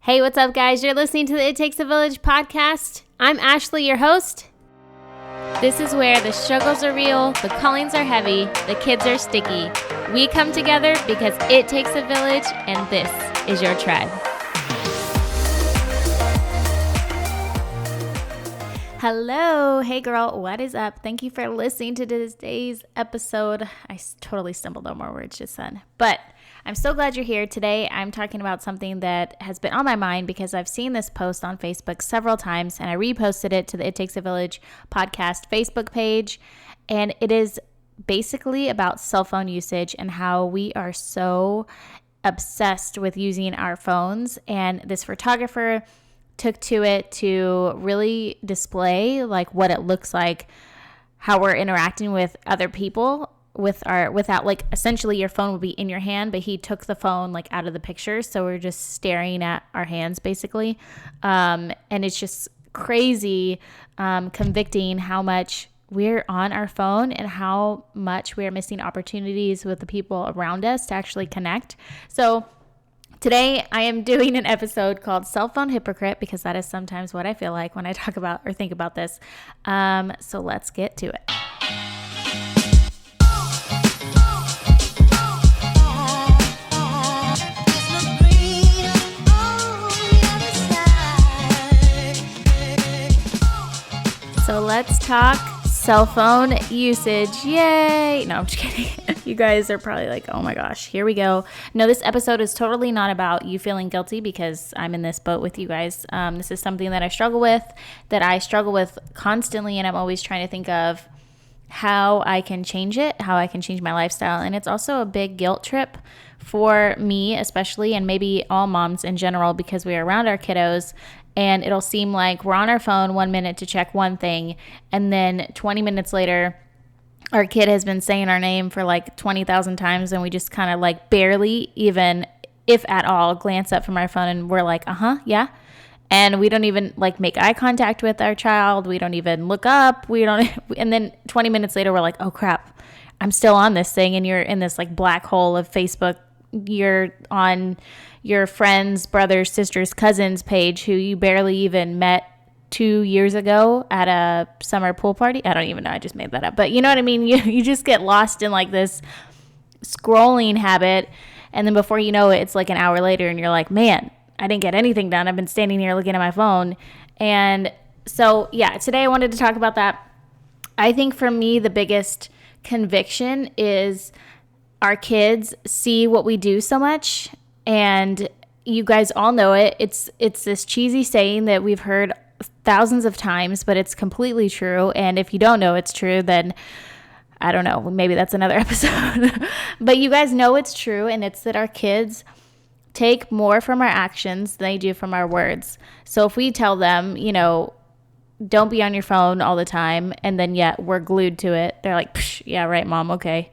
Hey, what's up, guys? You're listening to the It Takes a Village podcast. I'm Ashley, your host. This is where the struggles are real, the callings are heavy, the kids are sticky. We come together because it takes a village, and this is your tribe. Hello. Hey, girl. What is up? Thank you for listening to today's episode. I totally stumbled on more words just then, but I'm so glad you're here. Today, I'm talking about something that has been on my mind because I've seen this post on Facebook several times, and I reposted it to the It Takes a Village podcast Facebook page, and it is basically about cell phone usage and how we are so obsessed with using our phones. And this photographer took to it to really display like what it looks like, how we're interacting with other people without like essentially your phone would be in your hand, but he took the phone like out of the picture, so we're just staring at our hands basically, and it's just crazy, convicting how much we're on our phone and how much we're missing opportunities with the people around us to actually connect. So today, I am doing an episode called Cell Phone Hypocrite because that is sometimes what I feel like when I talk about or think about this. So let's get to it. So let's talk cell phone usage. Yay! No, I'm just kidding. You guys are probably like, oh my gosh, here we go. No, this episode is totally not about you feeling guilty because I'm in this boat with you guys. This is something that I struggle with constantly, and I'm always trying to think of how I can change it, how I can change my lifestyle. And it's also a big guilt trip for me, especially, and maybe all moms in general, because we are around our kiddos. And it'll seem like we're on our phone 1 minute to check one thing, and then 20 minutes later, our kid has been saying our name for like 20,000 times, and we just kind of like barely even, if at all, glance up from our phone, and we're like, yeah. And we don't even like make eye contact with our child. We don't even look up. And then 20 minutes later, we're like, oh crap, I'm still on this thing. And you're in this like black hole of Facebook. You're on your friend's brother's, sister's, cousin's page who you barely even met 2 years ago at a summer pool party. I don't even know. I just made that up. But you know what I mean? You just get lost in like this scrolling habit. And then before you know it, it's like an hour later and you're like, man, I didn't get anything done. I've been standing here looking at my phone. And so, yeah, today I wanted to talk about that. I think for me, the biggest conviction is our kids see what we do so much. And you guys all know it. It's this cheesy saying that we've heard thousands of times, but it's completely true. And if you don't know it's true, then I don't know, maybe that's another episode. But you guys know it's true, and it's that our kids take more from our actions than they do from our words. So if we tell them, don't be on your phone all the time, and then yet we're glued to it, they're like, yeah, right, Mom, okay.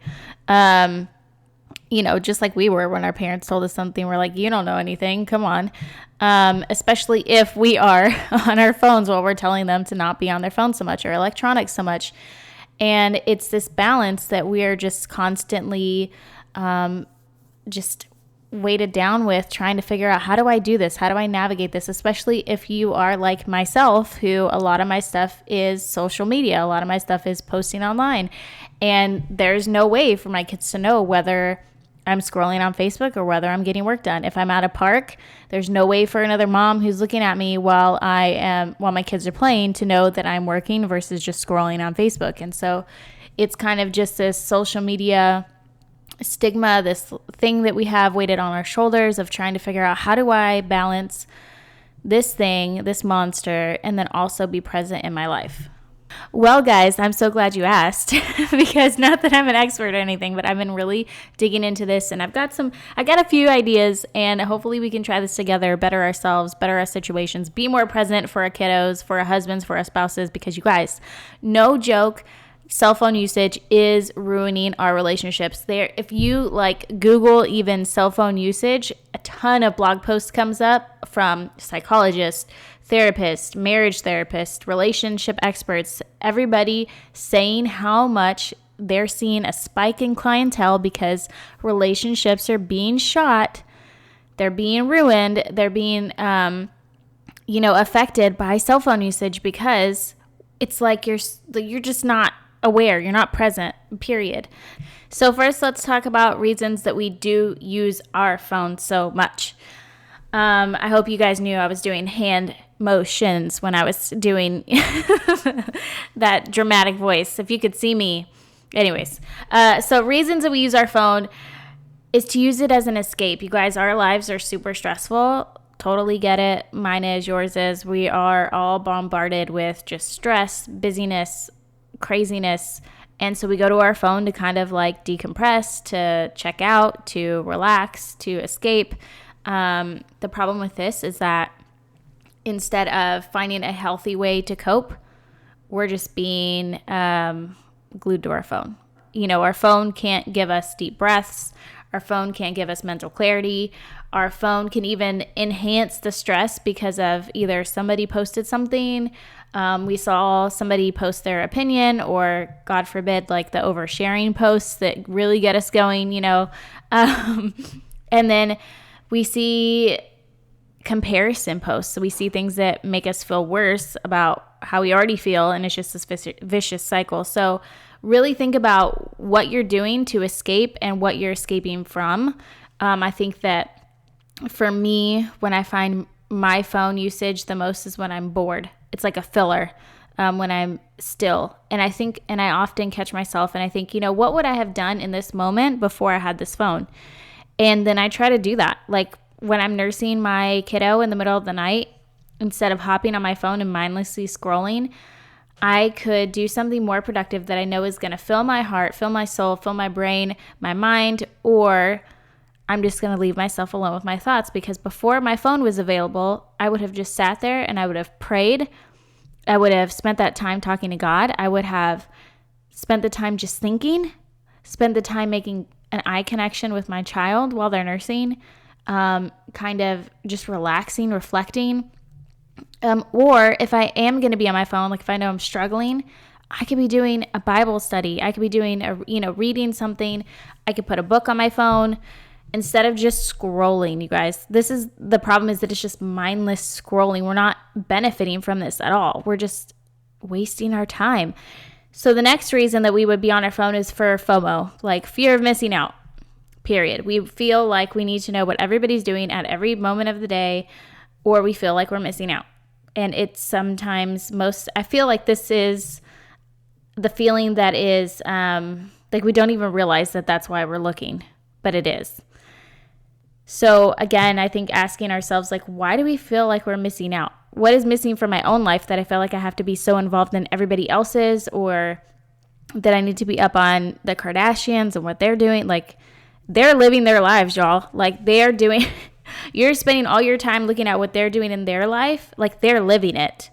Just like we were when our parents told us something, we're like, you don't know anything, come on. Especially if we are on our phones while we're telling them to not be on their phone so much or electronics so much. And it's this balance that we are just constantly just weighted down with, trying to figure out, how do I do this? How do I navigate this? Especially if you are like myself, who a lot of my stuff is social media. A lot of my stuff is posting online. And there's no way for my kids to know whether I'm scrolling on Facebook or whether I'm getting work done. If I'm at a park, there's no way for another mom who's looking at me while my kids are playing to know that I'm working versus just scrolling on Facebook. And so it's kind of just this social media stigma, this thing that we have weighted on our shoulders of trying to figure out, how do I balance this thing, this monster, and then also be present in my life? Well, guys, I'm so glad you asked because not that I'm an expert or anything, but I've been really digging into this, and I got a few ideas, and hopefully we can try this together, better ourselves, better our situations, be more present for our kiddos, for our husbands, for our spouses, because you guys, no joke, cell phone usage is ruining our relationships. If you like Google even cell phone usage, a ton of blog posts comes up from psychologists, therapists, marriage therapists, relationship experts, everybody saying how much they're seeing a spike in clientele because relationships are being shot They're being ruined. They're being, affected by cell phone usage because it's like you're just not aware. You're not present, period. So first, let's talk about reasons that we do use our phone so much. I hope you guys knew I was doing hand motions when I was doing that dramatic voice. If you could see me. Anyways, so reasons that we use our phone is to use it as an escape. You guys, our lives are super stressful. Totally get it. Mine is, yours is. We are all bombarded with just stress, busyness, craziness. And so we go to our phone to kind of like decompress, to check out, to relax, to escape. The problem with this is that instead of finding a healthy way to cope, we're just being glued to our phone. Our phone can't give us deep breaths. Our phone can't give us mental clarity. Our phone can even enhance the stress because of either somebody posted something, we saw somebody post their opinion, or God forbid, like the oversharing posts that really get us going, and then we see comparison posts. So we see things that make us feel worse about how we already feel, and it's just this vicious cycle. So really think about what you're doing to escape and what you're escaping from. I think that for me, when I find my phone usage the most is when I'm bored. It's like a filler when I'm still. And I often catch myself and I think, what would I have done in this moment before I had this phone? And then I try to do that. Like when I'm nursing my kiddo in the middle of the night, instead of hopping on my phone and mindlessly scrolling, I could do something more productive that I know is going to fill my heart, fill my soul, fill my brain, my mind, or I'm just going to leave myself alone with my thoughts. Because before my phone was available, I would have just sat there and I would have prayed. I would have spent that time talking to God. I would have spent the time just thinking, spent the time making an eye connection with my child while they're nursing, kind of just relaxing, reflecting. Or if I am going to be on my phone, like if I know I'm struggling, I could be doing a Bible study. I could be doing reading something. I could put a book on my phone instead of just scrolling, you guys. This is the problem, is that it's just mindless scrolling. We're not benefiting from this at all. We're just wasting our time. So the next reason that we would be on our phone is for FOMO, like fear of missing out, period. We feel like we need to know what everybody's doing at every moment of the day, or we feel like we're missing out. And it's sometimes I feel like this is the feeling that is like we don't even realize that that's why we're looking, but it is. So again, I think asking ourselves, like, why do we feel like we're missing out? What is missing from my own life that I feel like I have to be so involved in everybody else's, or that I need to be up on the Kardashians and what they're doing? Like, they're living their lives, y'all. Like, they're doing, you're spending all your time looking at what they're doing in their life. Like, they're living it.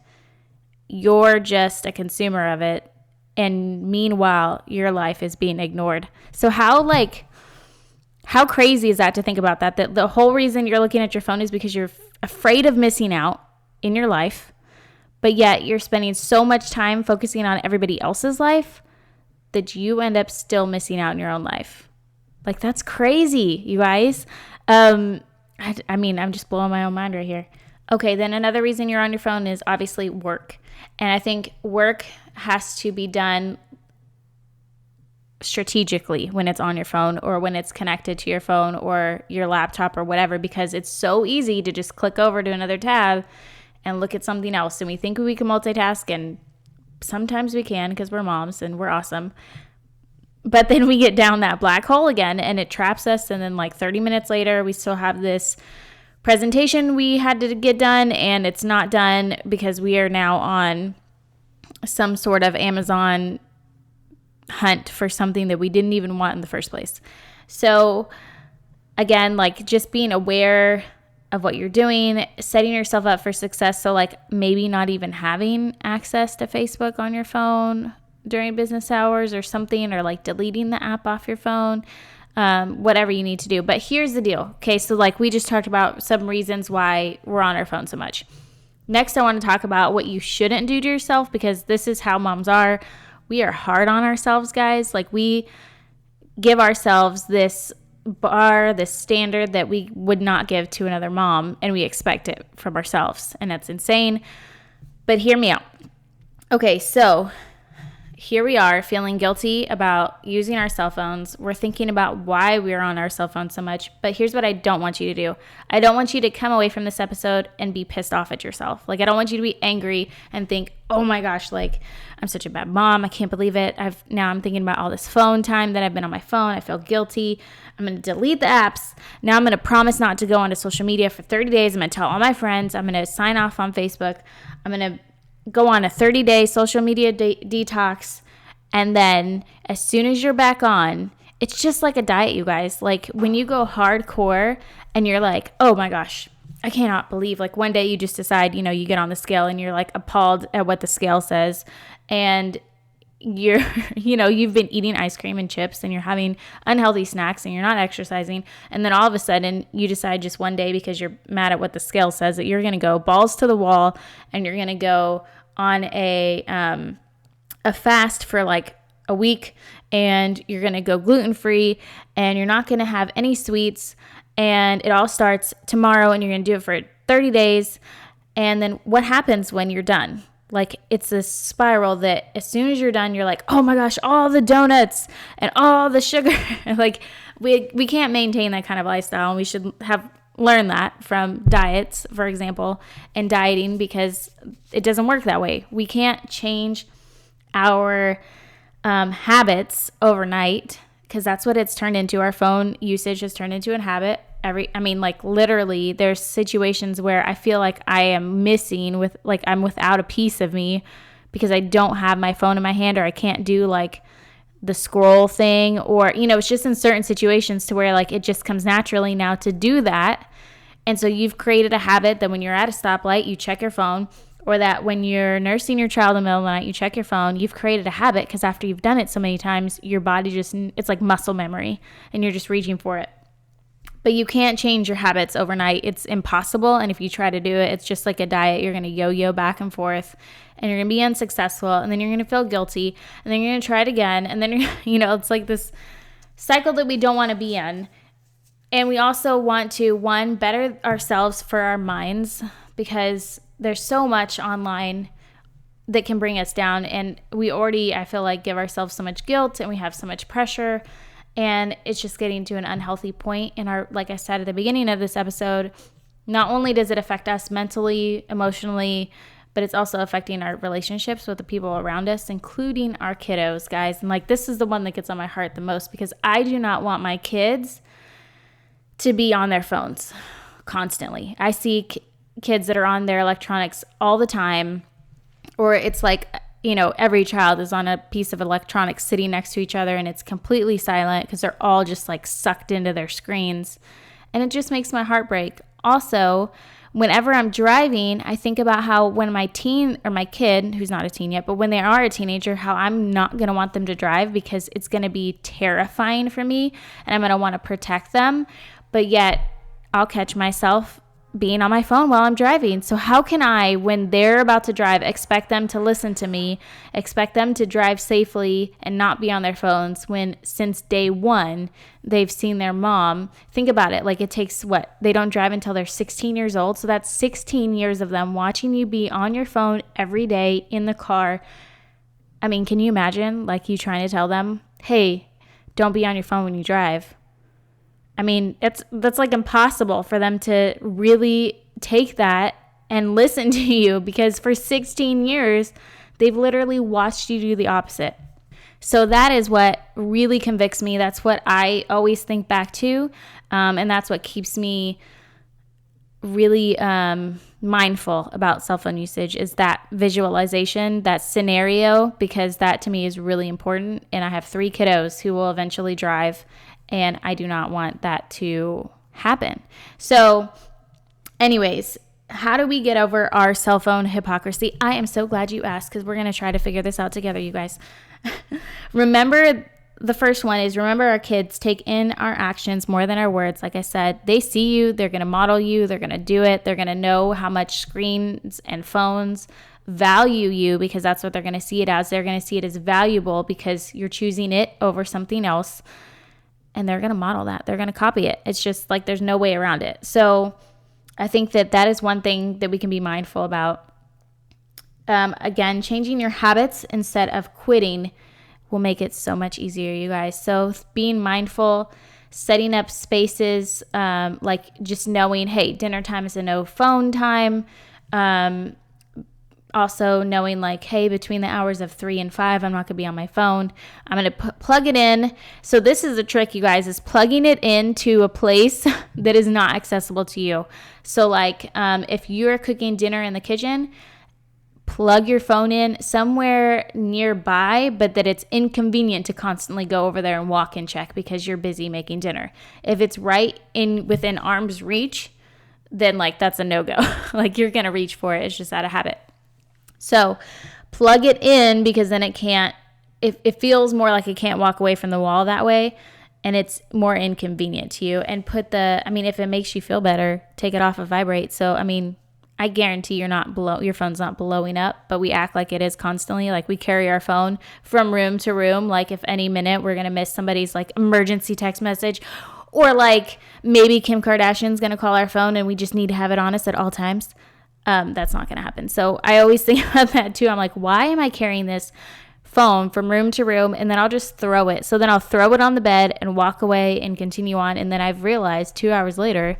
You're just a consumer of it. And meanwhile, your life is being ignored. So how crazy is that to think about that? That the whole reason you're looking at your phone is because you're afraid of missing out in your life, but yet you're spending so much time focusing on everybody else's life that you end up still missing out in your own life. Like, that's crazy, you guys. I'm just blowing my own mind right here. Okay, then another reason you're on your phone is obviously work. And I think work has to be done strategically when it's on your phone, or when it's connected to your phone or your laptop or whatever, because it's so easy to just click over to another tab and look at something else. And we think we can multitask, and sometimes we can because we're moms and we're awesome. But then we get down that black hole again and it traps us. And then like 30 minutes later, we still have this presentation we had to get done, and it's not done because we are now on some sort of Amazon hunt for something that we didn't even want in the first place. So again, like, just being aware of what you're doing, setting yourself up for success. So like maybe not even having access to Facebook on your phone during business hours or something, or like deleting the app off your phone, whatever you need to do. But here's the deal. Okay, so like we just talked about some reasons why we're on our phone so much. Next, I want to talk about what you shouldn't do to yourself, because this is how moms are. We are hard on ourselves, guys. Like, we give ourselves this bar, this standard that we would not give to another mom, and we expect it from ourselves. And that's insane. But hear me out. Okay, so here we are feeling guilty about using our cell phones. We're thinking about why we're on our cell phone so much. But here's what I don't want you to do. I don't want you to come away from this episode and be pissed off at yourself. Like, I don't want you to be angry and think, oh my gosh, like, I'm such a bad mom. I can't believe it. Now I'm thinking about all this phone time that I've been on my phone. I feel guilty. I'm going to delete the apps. Now I'm going to promise not to go onto social media for 30 days. I'm going to tell all my friends. I'm going to sign off on Facebook. I'm going to go on a 30-day social media detox. And then as soon as you're back on, it's just like a diet, you guys. Like when you go hardcore and you're like, oh my gosh, I cannot believe, like one day you just decide, you get on the scale and you're like appalled at what the scale says. And you're, you've been eating ice cream and chips and you're having unhealthy snacks and you're not exercising. And then all of a sudden you decide just one day, because you're mad at what the scale says, that you're going to go balls to the wall and you're going to go on a fast for like a week, and you're going to go gluten-free and you're not going to have any sweets, and it all starts tomorrow and you're going to do it for 30 days. And then what happens when you're done? Like, it's this spiral that as soon as you're done, you're like, oh my gosh, all the donuts and all the sugar. Like we can't maintain that kind of lifestyle, and we should have learned that from diets, for example, and dieting, because it doesn't work that way. We can't change our habits overnight, because that's what it's turned into. Our phone usage has turned into a habit. Literally there's situations where I feel like I am missing I'm without a piece of me because I don't have my phone in my hand, or I can't do like the scroll thing, or, it's just in certain situations to where like it just comes naturally now to do that. And so you've created a habit that when you're at a stoplight, you check your phone, or that when you're nursing your child in the middle of the night, you check your phone. You've created a habit because after you've done it so many times, your body it's like muscle memory and you're just reaching for it. But you can't change your habits overnight. It's impossible. And if you try to do it, it's just like a diet. You're going to yo-yo back and forth, and you're going to be unsuccessful, and then you're going to feel guilty, and then you're going to try it again. And then, it's like this cycle that we don't want to be in. And we also want to, better ourselves for our minds, because there's so much online that can bring us down. And we already, I feel like, give ourselves so much guilt, and we have so much pressure. And it's just getting to an unhealthy point in our, like I said at the beginning of this episode, not only does it affect us mentally, emotionally, but it's also affecting our relationships with the people around us, including our kiddos, guys. And like, this is the one that gets on my heart the most, because I do not want my kids to be on their phones constantly. I see kids that are on their electronics all the time, or it's like, every child is on a piece of electronics sitting next to each other, and it's completely silent because they're all just like sucked into their screens. And it just makes my heart break. Also, whenever I'm driving, I think about how when my kid, who's not a teen yet, but when they are a teenager, how I'm not going to want them to drive because it's going to be terrifying for me, and I'm going to want to protect them. But yet I'll catch myself being on my phone while I'm driving. So how can I, when they're about to drive, expect them to listen to me, expect them to drive safely and not be on their phones when since day one they've seen their mom? Think about it. Like, it takes they don't drive until they're 16 years old. So that's 16 years of them watching you be on your phone every day in the car. I mean, can you imagine like you trying to tell them, hey, don't be on your phone when you drive? I mean, that's like impossible for them to really take that and listen to you, because for 16 years, they've literally watched you do the opposite. So that is what really convicts me. That's what I always think back to. And that's what keeps me really mindful about cell phone usage, is that visualization, that scenario, because that to me is really important. And I have 3 kiddos who will eventually drive, and I do not want that to happen. So anyways, how do we get over our cell phone hypocrisy? I am so glad you asked, because we're going to try to figure this out together, you guys. Remember, the first one is, remember, our kids take in our actions more than our words. Like I said, they see you, they're going to model you, they're going to do it. They're going to know how much screens and phones value you, because that's what they're going to see it as. They're going to see it as valuable because you're choosing it over something else. and they're going to model that. They're going to copy it. It's just like there's no way around it. So I think that is one thing that we can be mindful about. Again, changing your habits instead of quitting will make it so much easier, you guys. So being mindful, setting up spaces, like just knowing, hey, dinner time is a no phone time. Also knowing like, hey, between the hours of 3 and 5, I'm not going to be on my phone. I'm going to plug it in. So this is the trick, you guys, is plugging it into a place that is not accessible to you. So like if you're cooking dinner in the kitchen, plug your phone in somewhere nearby, but that it's inconvenient to constantly go over there and walk and check because you're busy making dinner. If it's right within arm's reach, then like that's a no-go. Like you're going to reach for it. It's just out of habit. So plug it in, because then it feels more like it can't walk away from the wall that way, and it's more inconvenient to you. And if it makes you feel better, take it off of vibrate. So, I guarantee your phone's not blowing up, but we act like it is constantly. Like we carry our phone from room to room. Like if any minute we're going to miss somebody's like emergency text message, or like maybe Kim Kardashian's going to call our phone and we just need to have it on us at all times. That's not going to happen. So I always think about that too. I'm like, why am I carrying this phone from room to room? And then I'll just throw it. So then I'll throw it on the bed and walk away and continue on. And then I've realized 2 hours later,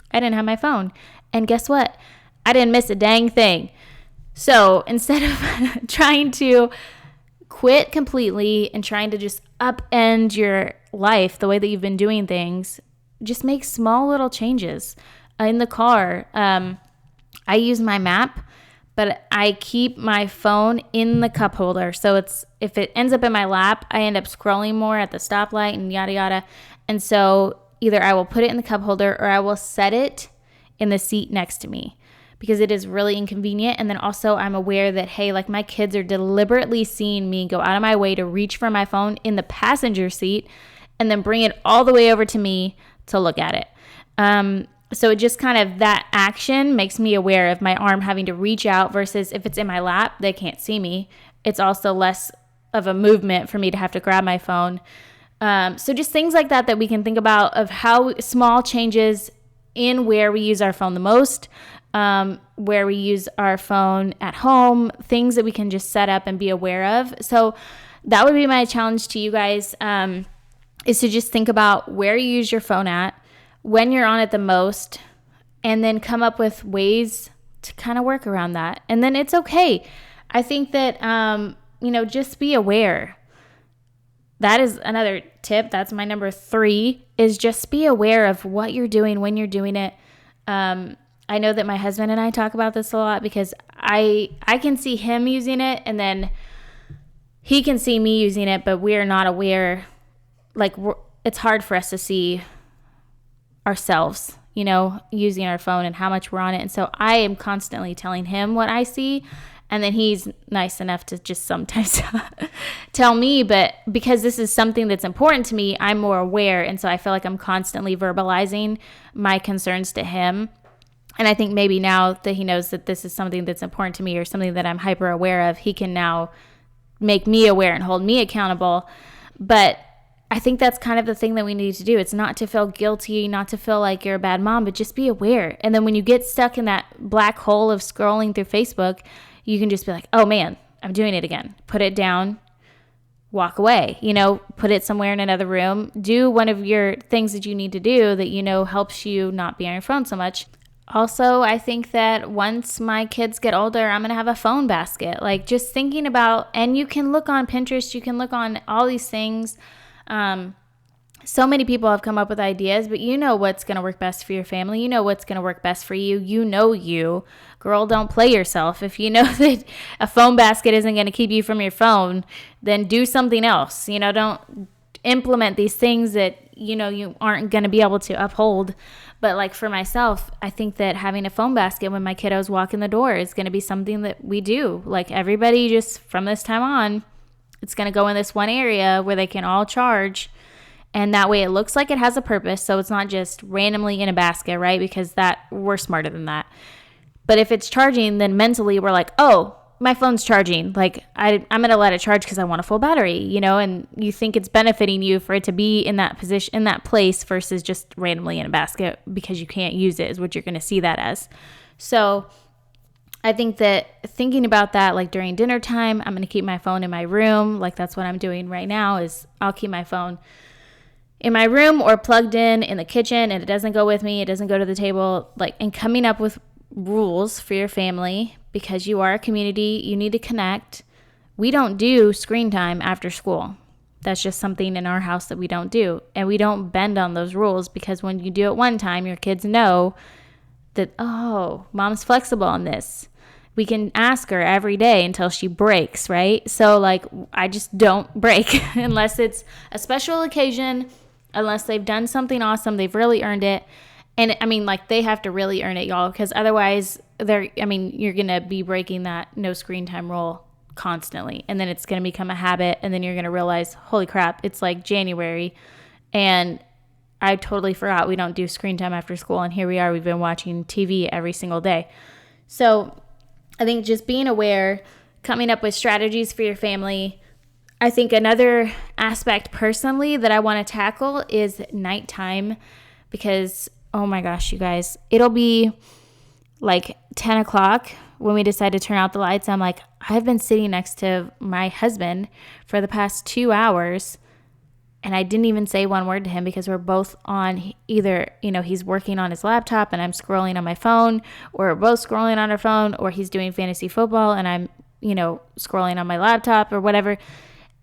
I didn't have my phone. And guess what? I didn't miss a dang thing. So instead of trying to quit completely and trying to just upend your life the way that you've been doing things, just make small little changes. In the car, I use my map, but I keep my phone in the cup holder. So if it ends up in my lap, I end up scrolling more at the stoplight and yada yada. And so either I will put it in the cup holder or I will set it in the seat next to me, because it is really inconvenient. And then also I'm aware that, hey, like my kids are deliberately seeing me go out of my way to reach for my phone in the passenger seat and then bring it all the way over to me to look at it. So it just kind of, that action makes me aware of my arm having to reach out, versus if it's in my lap, they can't see me. It's also less of a movement for me to have to grab my phone. So just things like that we can think about, of how small changes in where we use our phone the most, where we use our phone at home, things that we can just set up and be aware of. So that would be my challenge to you guys, is to just think about where you use your phone at, when you're on it the most, and then come up with ways to kind of work around that. And then it's okay. I think that, just be aware. That is another tip. That's my number 3, is just be aware of what you're doing when you're doing it. I know that my husband and I talk about this a lot, because I can see him using it and then he can see me using it, but we're not aware. Like it's hard for us to see ourselves, using our phone and how much we're on it. And so I am constantly telling him what I see, and then he's nice enough to just sometimes tell me. But because this is something that's important to me, I'm more aware. And so I feel like I'm constantly verbalizing my concerns to him. And I think maybe now that he knows that this is something that's important to me, or something that I'm hyper aware of, he can now make me aware and hold me accountable. But I think that's kind of the thing that we need to do. It's not to feel guilty, not to feel like you're a bad mom, but just be aware. And then when you get stuck in that black hole of scrolling through Facebook, you can just be like, oh man, I'm doing it again. Put it down, walk away, put it somewhere in another room. Do one of your things that you need to do that helps you not be on your phone so much. Also, I think that once my kids get older, I'm going to have a phone basket. Like just thinking about, and you can look on Pinterest, you can look on all these things. So many people have come up with ideas, but what's going to work best for your family. What's going to work best for you. You. Girl, don't play yourself. If you know that a phone basket isn't going to keep you from your phone, then do something else. Don't implement these things that, you aren't going to be able to uphold. But like for myself, I think that having a phone basket when my kiddos walk in the door is going to be something that we do. Like everybody, just from this time on, it's going to go in this one area where they can all charge. And that way it looks like it has a purpose. So it's not just randomly in a basket, right? Because we're smarter than that. But if it's charging, then mentally we're like, oh, my phone's charging. Like I'm going to let it charge because I want a full battery, and you think it's benefiting you for it to be in that position, in that place versus just randomly in a basket because you can't use it is what you're going to see that as. So I think that thinking about that, like during dinner time, I'm going to keep my phone in my room. Like that's what I'm doing right now is I'll keep my phone in my room or plugged in the kitchen, and it doesn't go with me. It doesn't go to the table. Like, and coming up with rules for your family because you are a community. You need to connect. We don't do screen time after school. That's just something in our house that we don't do. And we don't bend on those rules because when you do it one time, your kids know that, oh, mom's flexible on this. We can ask her every day until she breaks, right? So like I just don't break unless it's a special occasion, unless they've done something awesome, they've really earned it. And I mean, like they have to really earn it, y'all, because otherwise you're going to be breaking that no screen time rule constantly. And then it's going to become a habit. And then you're going to realize, holy crap, it's like January and I totally forgot we don't do screen time after school. And here we are, we've been watching TV every single day. So I think just being aware, coming up with strategies for your family. I think another aspect personally that I want to tackle is nighttime because, oh my gosh, you guys, it'll be like 10 o'clock when we decide to turn out the lights. I'm like, I've been sitting next to my husband for the past 2 hours and I didn't even say one word to him because we're both on either, he's working on his laptop and I'm scrolling on my phone, or we're both scrolling on our phone, or he's doing fantasy football and I'm, scrolling on my laptop or whatever.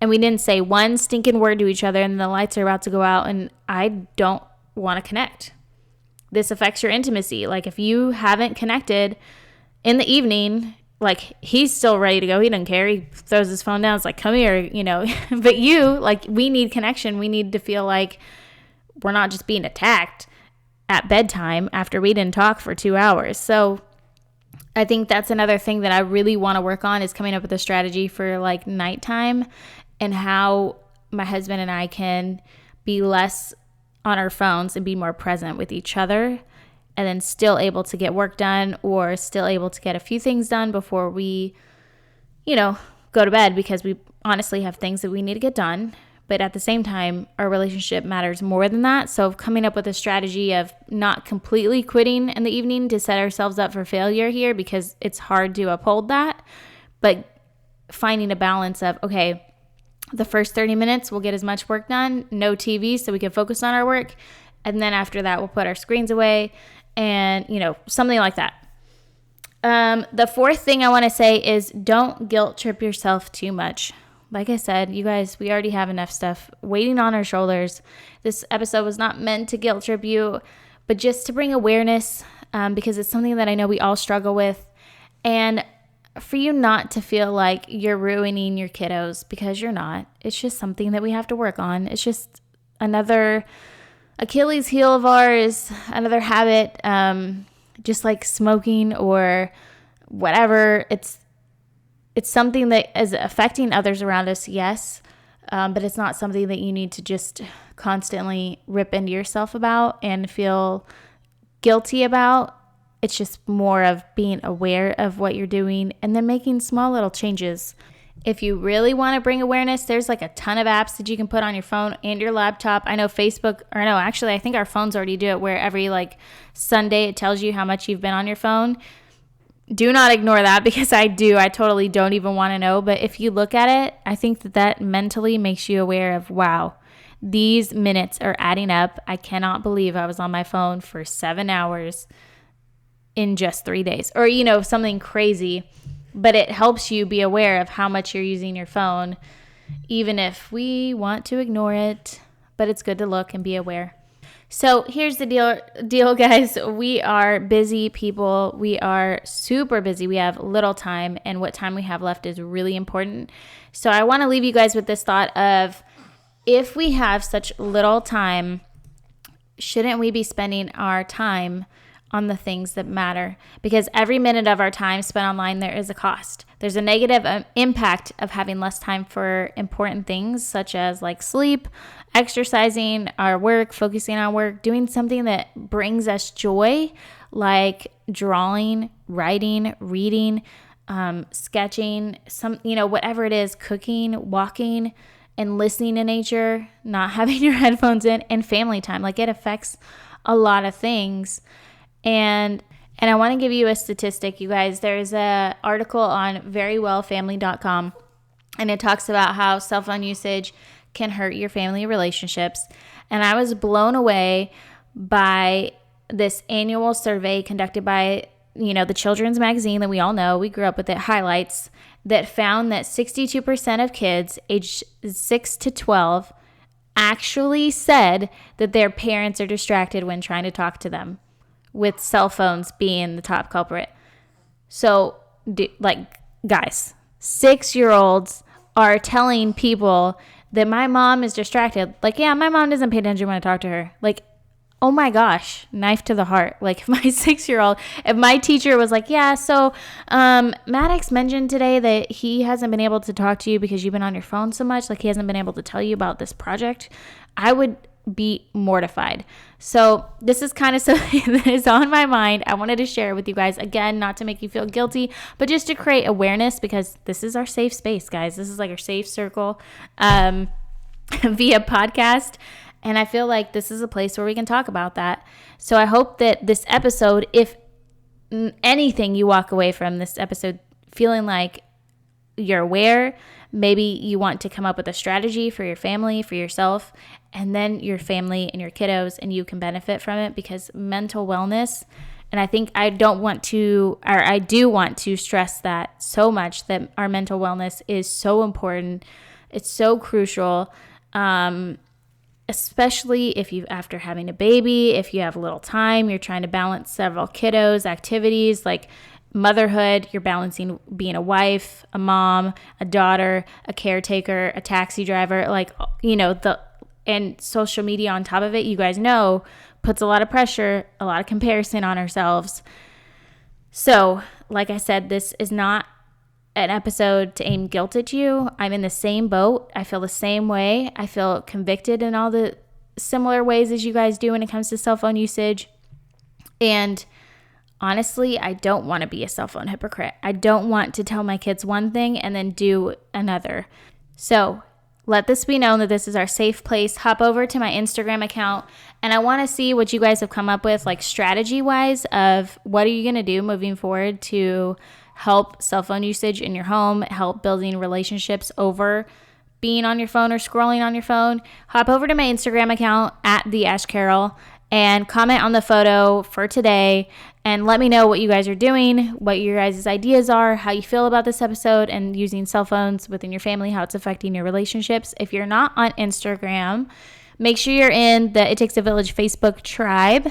And we didn't say one stinking word to each other and the lights are about to go out and I don't want to connect. This affects your intimacy. Like if you haven't connected in the evening, like he's still ready to go. He doesn't care. He throws his phone down. It's like, come here, but we need connection. We need to feel like we're not just being attacked at bedtime after we didn't talk for 2 hours. So I think that's another thing that I really want to work on is coming up with a strategy for like nighttime and how my husband and I can be less on our phones and be more present with each other. And then still able to get work done or still able to get a few things done before we, go to bed because we honestly have things that we need to get done. But at the same time, our relationship matters more than that. So coming up with a strategy of not completely quitting in the evening to set ourselves up for failure here because it's hard to uphold that. But finding a balance of, okay, the first 30 minutes, we'll get as much work done, no TV so we can focus on our work. And then after that, we'll put our screens away. And, something like that. The fourth thing I want to say is don't guilt trip yourself too much. Like I said, you guys, we already have enough stuff waiting on our shoulders. This episode was not meant to guilt trip you, but just to bring awareness because it's something that I know we all struggle with. And for you not to feel like you're ruining your kiddos because you're not. It's just something that we have to work on. It's just another Achilles heel of ours, another habit, just like smoking or whatever. It's something that is affecting others around us, yes, but it's not something that you need to just constantly rip into yourself about and feel guilty about. It's just more of being aware of what you're doing and then making small little changes. If you really want to bring awareness, there's like a ton of apps that you can put on your phone and your laptop. I know Facebook, or no, actually, I think our phones already do it where every like Sunday it tells you how much you've been on your phone. Do not ignore that because I do. I totally don't even want to know. But if you look at it, I think that mentally makes you aware of, wow, these minutes are adding up. I cannot believe I was on my phone for 7 hours in just 3 days or, something crazy. But it helps you be aware of how much you're using your phone, even if we want to ignore it. But it's good to look and be aware. So here's the deal, guys. We are busy people. We are super busy. We have little time, and what time we have left is really important. So I want to leave you guys with this thought of, if we have such little time, shouldn't we be spending our time on the things that matter? Because every minute of our time spent online, there is a cost. There's a negative impact of having less time for important things such as like sleep, exercising, our work, focusing on work, doing something that brings us joy, like drawing, writing, reading. sketching, whatever it is, cooking, walking, and listening to nature, not having your headphones in, and family time. Like, it affects a lot of things. And I want to give you a statistic, you guys. There's an article on verywellfamily.com, and it talks about how cell phone usage can hurt your family relationships. And I was blown away by this annual survey conducted by, the children's magazine that we all know, we grew up with it, Highlights, that found that 62% of kids aged 6 to 12 actually said that their parents are distracted when trying to talk to them, with cell phones being the top culprit. So, guys, 6-year-olds are telling people that my mom is distracted. Like, yeah, my mom doesn't pay attention when I talk to her. Like, oh my gosh, knife to the heart. Like, if my 6-year-old, if my teacher was like, yeah, so Maddox mentioned today that he hasn't been able to talk to you because you've been on your phone so much, like he hasn't been able to tell you about this project, I would be mortified. So this is kind of something that is on my mind. I wanted to share it with you guys. Again, not to make you feel guilty, but just to create awareness, because this is our safe space, guys. This is like our safe circle via podcast. And I feel like this is a place where we can talk about that. So I hope that this episode, if anything, you walk away from this episode feeling like you're aware. Maybe you want to come up with a strategy for your family, for yourself, and then your family and your kiddos, and you can benefit from it, because mental wellness, and I do want to stress that so much, that our mental wellness is so important. It's so crucial, especially if after having a baby, if you have little time, you're trying to balance several kiddos, activities like motherhood, you're balancing being a wife, a mom, a daughter, a caretaker, a taxi driver, and social media on top of it, you guys know, puts a lot of pressure, a lot of comparison on ourselves. So, like I said, this is not an episode to aim guilt at you. I'm in the same boat. I feel the same way. I feel convicted in all the similar ways as you guys do when it comes to cell phone usage. And honestly, I don't want to be a cell phone hypocrite. I don't want to tell my kids one thing and then do another. So let this be known that this is our safe place. Hop over to my Instagram account, and I want to see what you guys have come up with, like strategy-wise, of what are you going to do moving forward to help cell phone usage in your home, help building relationships over being on your phone or scrolling on your phone. Hop over to my Instagram account at @theashcarol and comment on the photo for today, and let me know what you guys are doing, what your guys' ideas are, how you feel about this episode and using cell phones within your family, how it's affecting your relationships. If you're not on Instagram, make sure you're in the It Takes a Village Facebook tribe.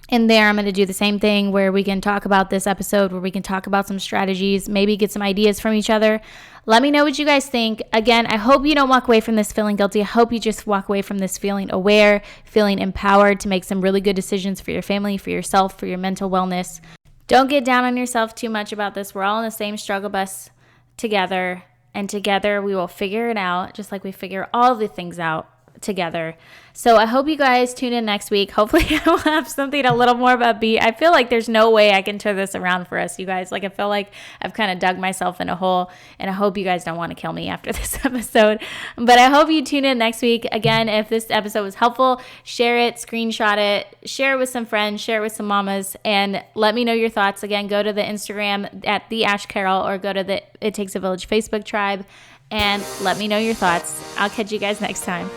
In there, I'm going to do the same thing where we can talk about this episode, where we can talk about some strategies, maybe get some ideas from each other. Let me know what you guys think. Again, I hope you don't walk away from this feeling guilty. I hope you just walk away from this feeling aware, feeling empowered to make some really good decisions for your family, for yourself, for your mental wellness. Don't get down on yourself too much about this. We're all in the same struggle bus together, and together we will figure it out, just like we figure all the things out together. So I hope you guys tune in next week. Hopefully I will have something a little more upbeat. I feel like there's no way I can turn this around for us, you guys. Like, I feel like I've kind of dug myself in a hole, and I hope you guys don't want to kill me after this episode. But I hope you tune in next week. Again, if this episode was helpful, share it, screenshot it, share it with some friends, share it with some mamas, and let me know your thoughts. Again, go to the Instagram at @theashcarol, or go to the It Takes a Village Facebook tribe and let me know your thoughts. I'll catch you guys next time.